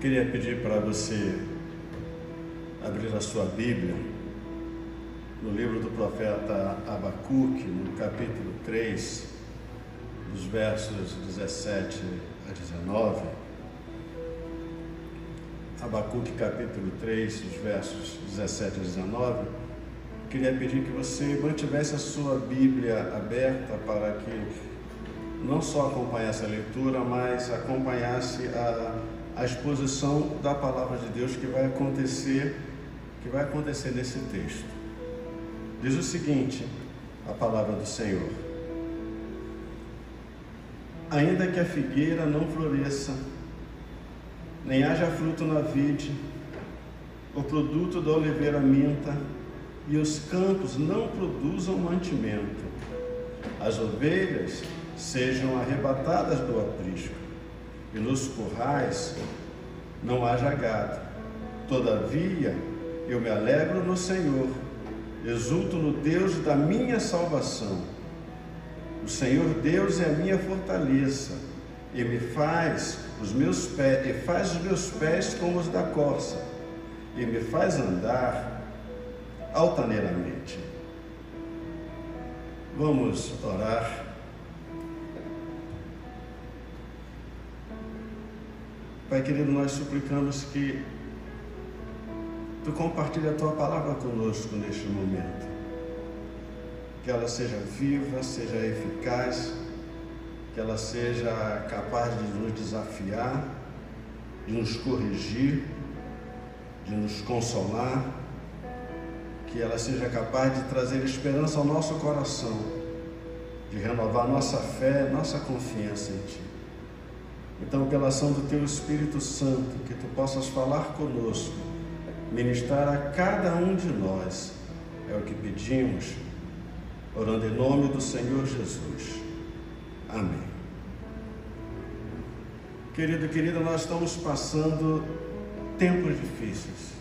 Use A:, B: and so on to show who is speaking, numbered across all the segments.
A: Queria pedir para você abrir a sua Bíblia no livro do profeta Abacuque, no capítulo 3, dos versos 17 a 19. Abacuque, capítulo 3, dos versos 17 a 19. Queria pedir que você mantivesse a sua Bíblia aberta para que não só acompanhasse a leitura, mas acompanhasse a exposição da palavra de Deus que vai acontecer nesse texto. Diz o seguinte, a palavra do Senhor: ainda que a figueira não floresça, nem haja fruto na vide, o produto da oliveira minta, e os campos não produzam mantimento, as ovelhas sejam arrebatadas do aprisco, e nos currais não haja gado. Todavia, eu me alegro no Senhor, exulto no Deus da minha salvação. O Senhor Deus é a minha fortaleza, e faz os meus pés como os da corça, e me faz andar altaneiramente. Vamos orar. Pai querido, nós suplicamos que Tu compartilhe a Tua palavra conosco neste momento. Que ela seja viva, seja eficaz, que ela seja capaz de nos desafiar, de nos corrigir, de nos consolar, que ela seja capaz de trazer esperança ao nosso coração, de renovar nossa fé, nossa confiança em Ti. Então, pela ação do Teu Espírito Santo, que Tu possas falar conosco, ministrar a cada um de nós, é o que pedimos, orando em nome do Senhor Jesus. Amém. Querido e querida, nós estamos passando tempos difíceis,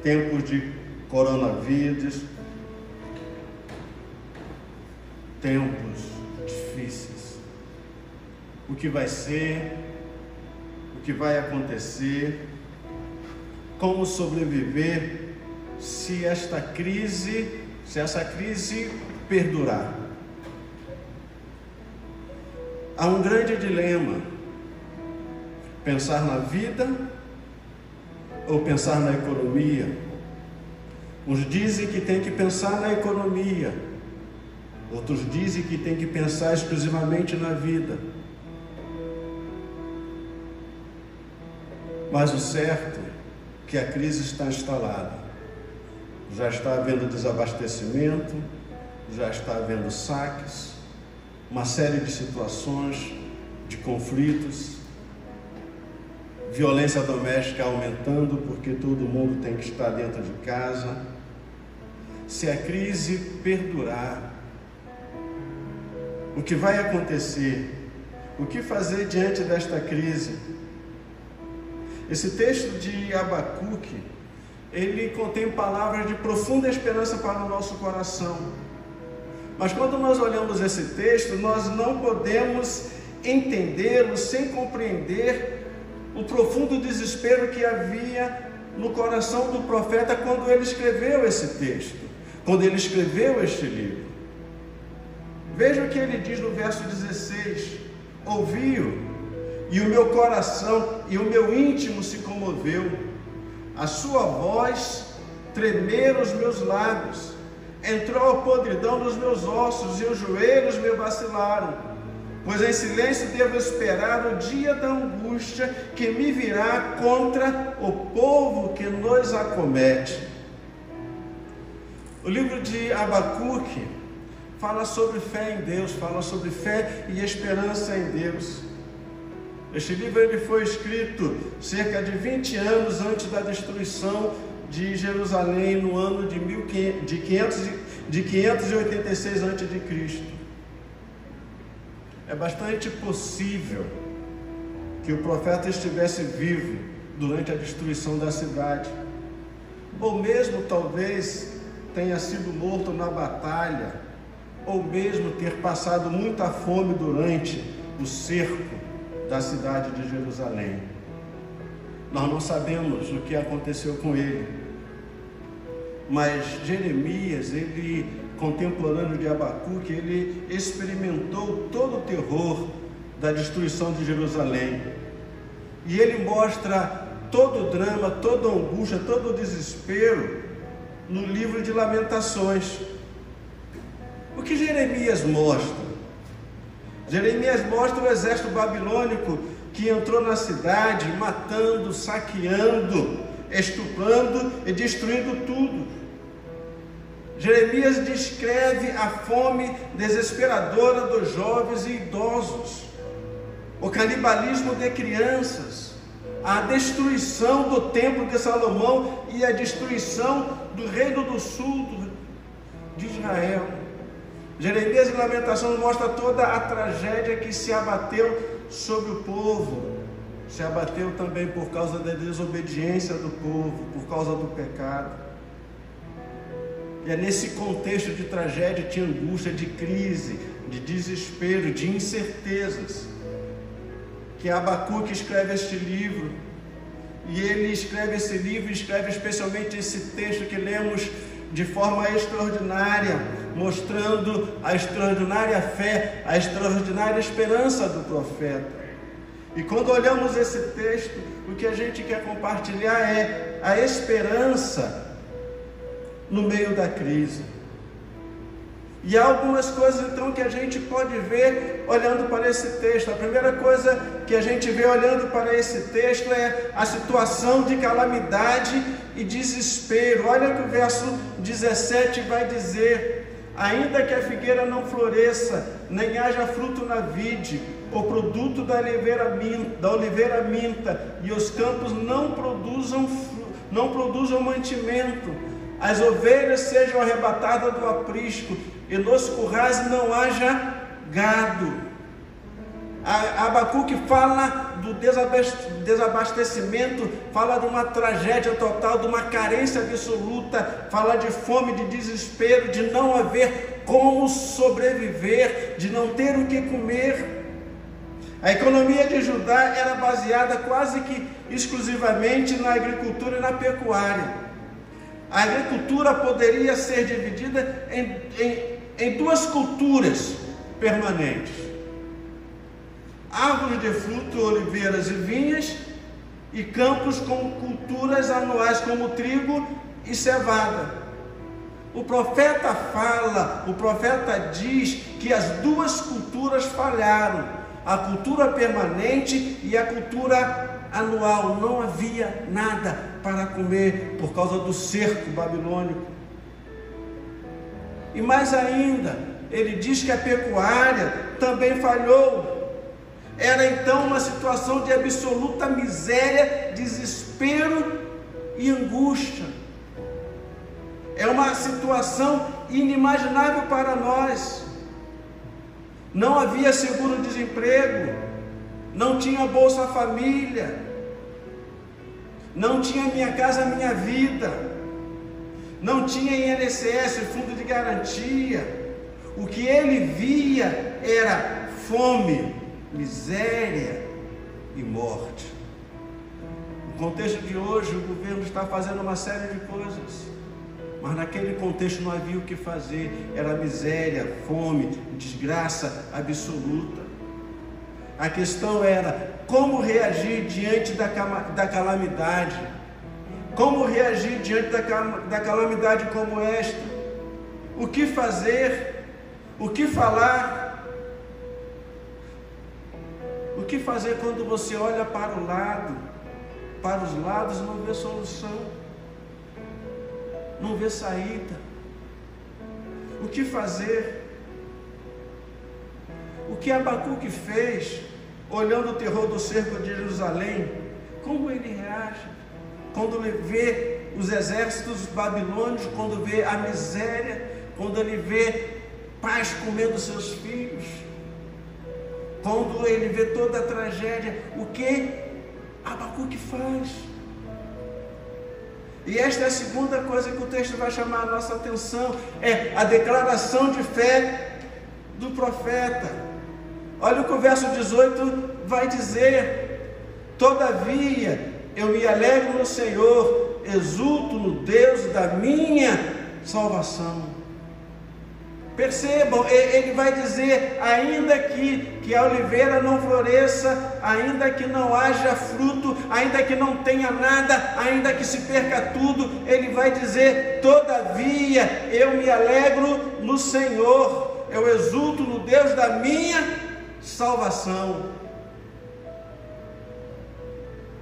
A: tempos de coronavírus, tempos difíceis. O que vai ser, o que vai acontecer, como sobreviver se essa crise perdurar. Há um grande dilema: pensar na vida ou pensar na economia. Uns dizem que tem que pensar na economia, outros dizem que tem que pensar exclusivamente na vida. Mas o certo é que a crise está instalada. Já está havendo desabastecimento, já está havendo saques, uma série de situações, de conflitos, violência doméstica aumentando porque todo mundo tem que estar dentro de casa. Se a crise perdurar, o que vai acontecer? O que fazer diante desta crise? Esse texto de Abacuque, ele contém palavras de profunda esperança para o nosso coração. Mas quando nós olhamos esse texto, nós não podemos entendê-lo sem compreender o profundo desespero que havia no coração do profeta quando ele escreveu esse texto, quando ele escreveu este livro. Veja o que ele diz no verso 16: ouvi-o, e o meu coração e o meu íntimo se comoveu, a sua voz tremeram os meus lábios, entrou a podridão nos meus ossos, e os joelhos me vacilaram, pois em silêncio devo esperar o dia da angústia que me virá contra o povo que nos acomete. O livro de Abacuque fala sobre fé em Deus, fala sobre fé e esperança em Deus. Este livro ele foi escrito cerca de 20 anos antes da destruição de Jerusalém, no ano de 586 a.C. É bastante possível que o profeta estivesse vivo durante a destruição da cidade, ou mesmo talvez tenha sido morto na batalha, ou mesmo ter passado muita fome durante o cerco da cidade de Jerusalém. Nós não sabemos o que aconteceu com ele. Mas Jeremias, ele, contemporâneo de Abacuque, ele experimentou todo o terror da destruição de Jerusalém. E ele mostra todo o drama, toda a angústia, todo o desespero no livro de Lamentações. O que Jeremias mostra? Jeremias mostra o exército babilônico que entrou na cidade, matando, saqueando, estuprando e destruindo tudo. Jeremias descreve a fome desesperadora dos jovens e idosos, o canibalismo de crianças, a destruição do templo de Salomão e a destruição do reino do sul de Israel. Jeremias em Lamentações mostra toda a tragédia que se abateu sobre o povo. Se abateu também por causa da desobediência do povo, por causa do pecado. E é nesse contexto de tragédia, de angústia, de crise, de desespero, de incertezas, que Abacuque escreve este livro. E ele escreve esse livro, escreve especialmente esse texto que lemos de forma extraordinária, mostrando a extraordinária fé, a extraordinária esperança do profeta. E quando olhamos esse texto, o que a gente quer compartilhar é a esperança no meio da crise. E há algumas coisas então que a gente pode ver olhando para esse texto. A primeira coisa que a gente vê olhando para esse texto é a situação de calamidade e desespero. Olha que o verso 17 vai dizer: ainda que a figueira não floresça, nem haja fruto na vide, o produto da oliveira minta, e os campos não produzam mantimento, as ovelhas sejam arrebatadas do aprisco, e nos currais não haja gado. Abacuque fala do desabastecimento, fala de uma tragédia total, de uma carência absoluta, fala de fome, de desespero, de não haver como sobreviver, de não ter o que comer. A economia de Judá era baseada quase que exclusivamente na agricultura e na pecuária. A agricultura poderia ser dividida em duas culturas permanentes: árvores de fruto, oliveiras e vinhas, e campos com culturas anuais como trigo e cevada. O profeta diz que as duas culturas falharam, a cultura permanente e a cultura anual. Não havia nada para comer por causa do cerco babilônico. E mais ainda, ele diz que a pecuária também falhou. Era então uma situação de absoluta miséria, desespero e angústia. É uma situação inimaginável para nós. Não havia seguro-desemprego, não tinha Bolsa Família, não tinha Minha Casa Minha Vida, não tinha INSS, Fundo de Garantia. O que ele via era fome, miséria e morte. No contexto de hoje, o governo está fazendo uma série de coisas, mas naquele contexto não havia o que fazer. Era miséria, fome, desgraça absoluta. A questão era como reagir diante da calamidade. Como reagir diante da calamidade como esta? O que fazer? O que falar? O que fazer quando você olha para os lados e não vê solução? Não vê saída? O que fazer? O que Abacuque fez, olhando o terror do cerco de Jerusalém? Como ele reage quando ele vê os exércitos babilônios, quando vê a miséria, quando ele vê pais comendo seus filhos, quando ele vê toda a tragédia? O que Abacuque faz? E esta é a segunda coisa que o texto vai chamar a nossa atenção, é a declaração de fé do profeta. Olha o que o verso 18 vai dizer: todavia eu me alegro no Senhor, exulto no Deus da minha salvação. Percebam, ele vai dizer, ainda que a oliveira não floresça, ainda que não haja fruto, ainda que não tenha nada, ainda que se perca tudo, ele vai dizer, todavia eu me alegro no Senhor, eu exulto no Deus da minha salvação.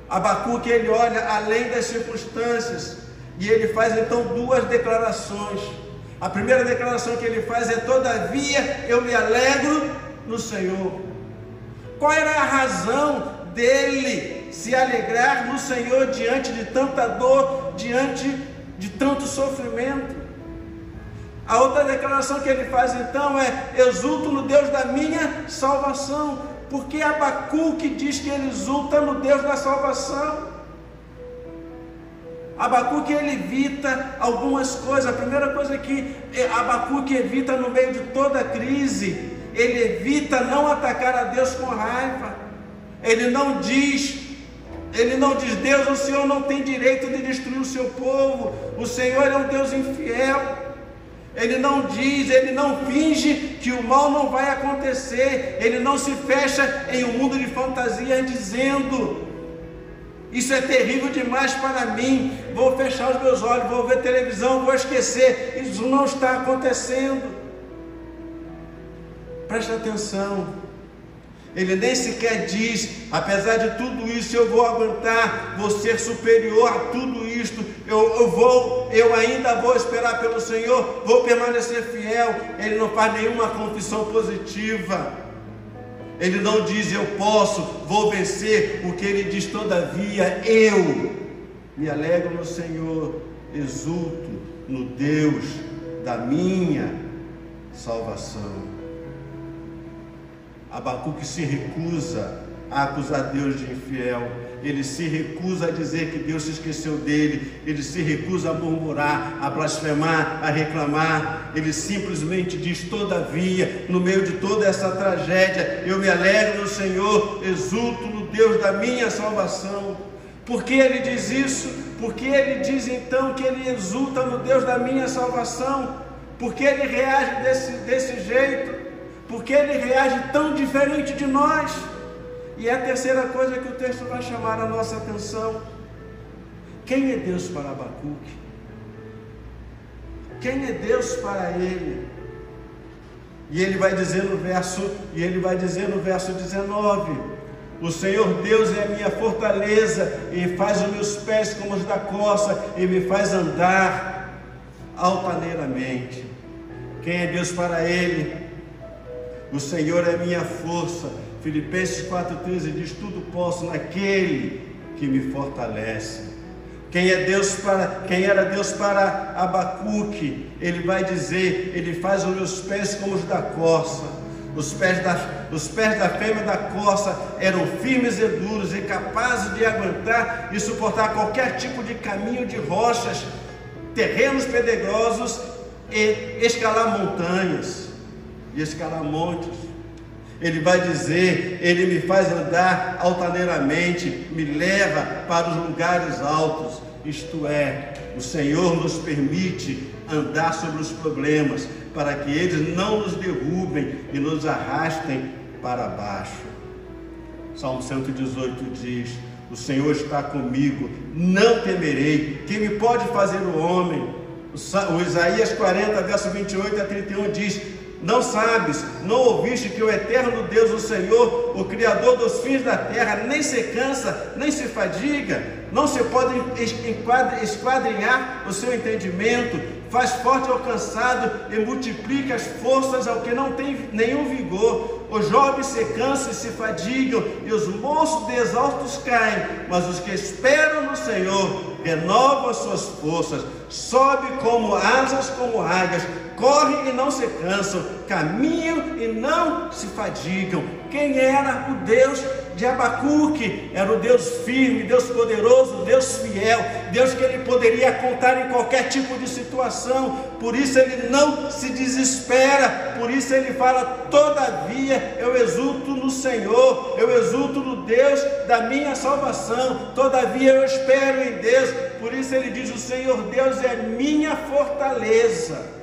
A: Abacuque, ele olha além das circunstâncias, e ele faz então duas declarações. A primeira declaração que ele faz é, todavia eu me alegro no Senhor. Qual era a razão dele se alegrar no Senhor diante de tanta dor, diante de tanto sofrimento? A outra declaração que ele faz então é, exulto no Deus da minha salvação. Porque Abacuque diz que ele exulta no Deus da salvação. Abacuque, ele evita algumas coisas. A primeira coisa que Abacuque evita no meio de toda a crise, ele evita não atacar a Deus com raiva. Ele não diz, Deus, o Senhor não tem direito de destruir o seu povo, o Senhor é um Deus infiel. Ele não diz, ele não finge que o mal não vai acontecer, ele não se fecha em um mundo de fantasia dizendo, isso é terrível demais para mim, vou fechar os meus olhos, vou ver televisão, vou esquecer. Isso não está acontecendo. Preste atenção. Ele nem sequer diz, apesar de tudo isso eu vou aguentar, vou ser superior a tudo isto, eu ainda vou esperar pelo Senhor, vou permanecer fiel. Ele não faz nenhuma confissão positiva. Ele não diz, eu posso, vou vencer. O que ele diz, todavia, eu me alegro no Senhor, exulto no Deus da minha salvação. Abacuque se recusa a acusar Deus de infiel. Ele se recusa a dizer que Deus se esqueceu dele. Ele se recusa a murmurar, a blasfemar, a reclamar. Ele simplesmente diz, todavia, no meio de toda essa tragédia, eu me alegro no Senhor, exulto no Deus da minha salvação. Por que ele diz isso? Porque ele diz então que ele exulta no Deus da minha salvação? Porque ele reage desse jeito? Porque ele reage tão diferente de nós? E é a terceira coisa que o texto vai chamar a nossa atenção. Quem é Deus para Abacuque? Quem é Deus para ele? E ele vai dizer no verso 19, o Senhor Deus é a minha fortaleza, e faz os meus pés como os da corça, e me faz andar altaneiramente. Quem é Deus para ele? O Senhor é minha força. Filipenses 4,13 diz, tudo posso naquele que me fortalece. Quem era Deus para Abacuque? Ele vai dizer, ele faz os meus pés como os da corça. Os pés da fêmea da corça eram firmes e duros e capazes de aguentar e suportar qualquer tipo de caminho de rochas, terrenos pedregosos e escalar montanhas e escalar montes. Ele vai dizer, ele me faz andar altaneiramente, me leva para os lugares altos. Isto é, o Senhor nos permite andar sobre os problemas, para que eles não nos derrubem e nos arrastem para baixo. Salmo 118 diz, o Senhor está comigo, não temerei. Quem me pode fazer o homem? O Isaías 40, verso 28 a 31 diz, não sabes, não ouviste que o eterno Deus, o Senhor, o Criador dos fins da terra, nem se cansa, nem se fadiga, não se pode esquadrinhar o seu entendimento, faz forte ao cansado e multiplica as forças ao que não tem nenhum vigor. Os jovens se cansam e se fadigam, e os moços de exaustos caem, mas os que esperam no Senhor renovam as suas forças, sobe como asas como águias, correm e não se cansam, caminham e não se fadigam. Quem era o Deus de Abacuque? Era o Deus firme, Deus poderoso, Deus fiel, Deus que ele poderia contar em qualquer tipo de situação. Por isso ele não se desespera, por isso ele fala: todavia eu exulto no Senhor, eu exulto no Deus da minha salvação, todavia eu espero em Deus. Por isso ele diz: o Senhor Deus é minha fortaleza.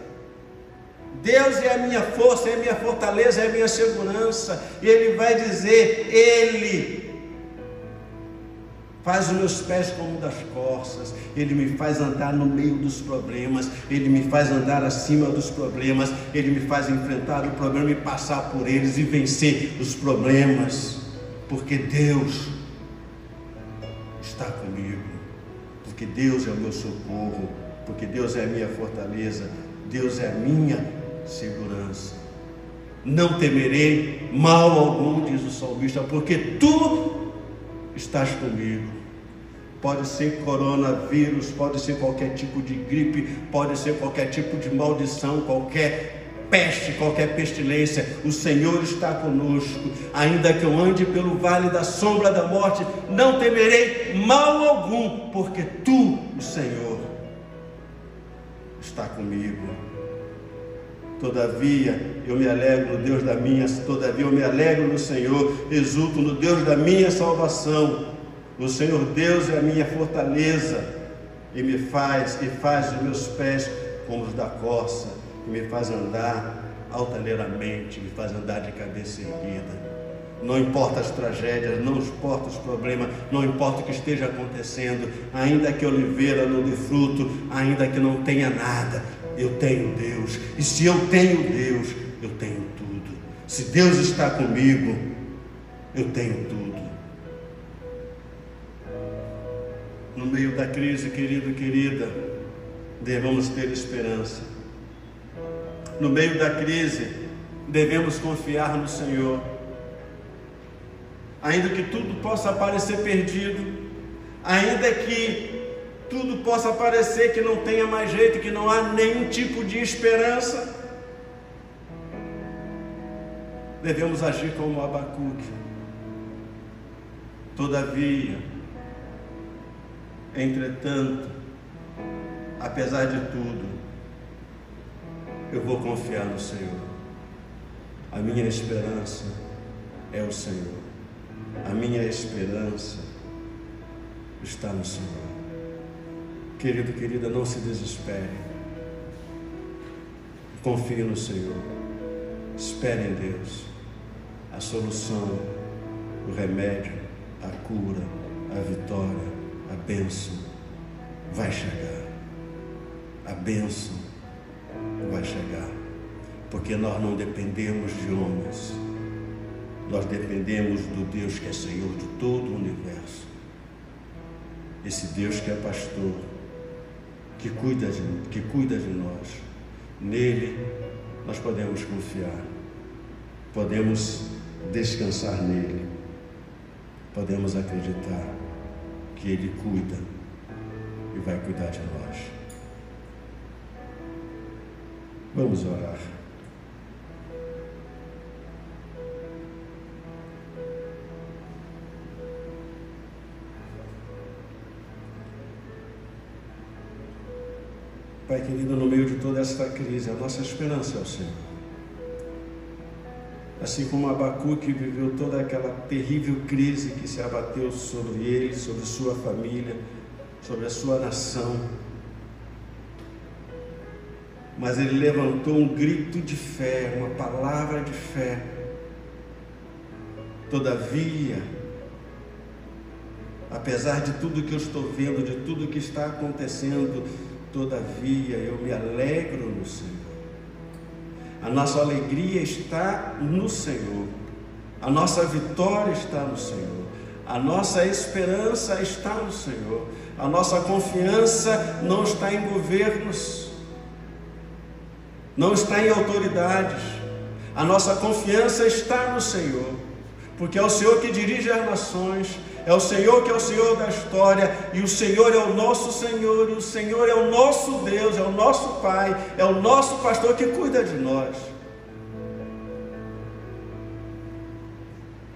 A: Deus é a minha força, é a minha fortaleza, é a minha segurança. E ele vai dizer: Ele faz os meus pés como das corças, Ele me faz andar no meio dos problemas, Ele me faz andar acima dos problemas, Ele me faz enfrentar o problema e passar por eles e vencer os problemas, porque Deus está comigo, porque Deus é o meu socorro, porque Deus é a minha fortaleza, Deus é a minha segurança. Não temerei mal algum, diz o salmista, porque tu estás comigo. Pode ser coronavírus, pode ser qualquer tipo de gripe, pode ser qualquer tipo de maldição, qualquer peste, qualquer pestilência, o Senhor está conosco. Ainda que eu ande pelo vale da sombra da morte, não temerei mal algum, porque tu, o Senhor, está comigo. Todavia eu me alegro no Deus da minha, todavia eu me alegro no Senhor, exulto no Deus da minha salvação. O Senhor Deus é a minha fortaleza e faz os meus pés como os da corça, e me faz andar altaneiramente, me faz andar de cabeça erguida. Não importa as tragédias, não importa os problemas, não importa o que esteja acontecendo, ainda que a oliveira não dê fruto, ainda que não tenha nada, eu tenho Deus. E se eu tenho Deus, eu tenho tudo. Se Deus está comigo, eu tenho tudo. No meio da crise, querido, querida, devemos ter esperança. No meio da crise, devemos confiar no Senhor. Ainda que tudo possa parecer perdido, ainda que tudo possa parecer que não tenha mais jeito, que não há nenhum tipo de esperança, devemos agir como Abacuque. Todavia, entretanto, apesar de tudo, eu vou confiar no Senhor. A minha esperança é o Senhor. A minha esperança está no Senhor. Querido, querida, não se desespere. Confie no Senhor. Espere em Deus. A solução, o remédio, a cura, a vitória, a bênção vai chegar. A bênção vai chegar. Porque nós não dependemos de homens. Nós dependemos do Deus que é Senhor de todo o universo. Esse Deus que é pastor, que cuida de nós. Nele nós podemos confiar, podemos descansar nele, podemos acreditar que Ele cuida e vai cuidar de nós. Vamos orar. Pai querido, no meio de toda esta crise, a nossa esperança é o Senhor. Assim como Abacuque viveu toda aquela terrível crise que se abateu sobre ele, sobre sua família, sobre a sua nação, mas ele levantou um grito de fé, uma palavra de fé. Todavia, apesar de tudo que eu estou vendo, de tudo que está acontecendo, todavia eu me alegro no Senhor. A nossa alegria está no Senhor. A nossa vitória está no Senhor. A nossa esperança está no Senhor. A nossa confiança não está em governos, não está em autoridades. A nossa confiança está no Senhor. porque é o Senhor que dirige as nações, é o Senhor que é o Senhor da história, e o Senhor é o nosso Senhor, e o Senhor é o nosso Deus, é o nosso Pai, é o nosso pastor que cuida de nós.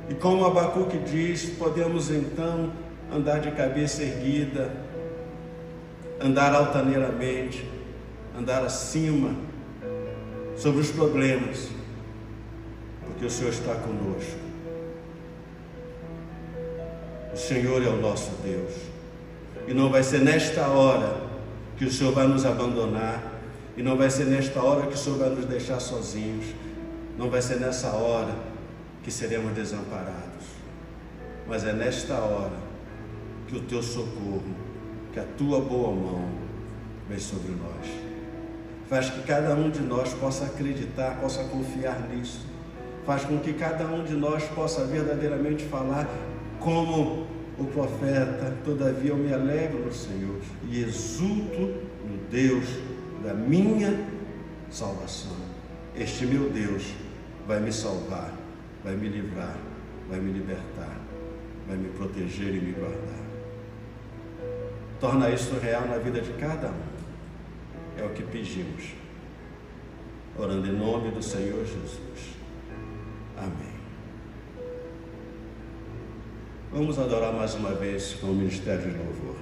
A: E como Abacuque diz, podemos então andar de cabeça erguida, andar altaneiramente, andar acima, sobre os problemas, porque o Senhor está conosco. O Senhor é o nosso Deus, e não vai ser nesta hora que o Senhor vai nos abandonar, e não vai ser nesta hora que o Senhor vai nos deixar sozinhos, não vai ser nessa hora que seremos desamparados, mas é nesta hora que o teu socorro, que a tua boa mão vem sobre nós. Faz que cada um de nós possa acreditar, possa confiar nisso. Faz com que cada um de nós possa verdadeiramente falar como o profeta: todavia eu me alegro no Senhor e exulto no Deus da minha salvação. Este meu Deus vai me salvar, vai me livrar, vai me libertar, vai me proteger e me guardar. Torna isso real na vida de cada um. É o que pedimos, orando em nome do Senhor Jesus. Amém. Vamos adorar mais uma vez com o ministério de louvor.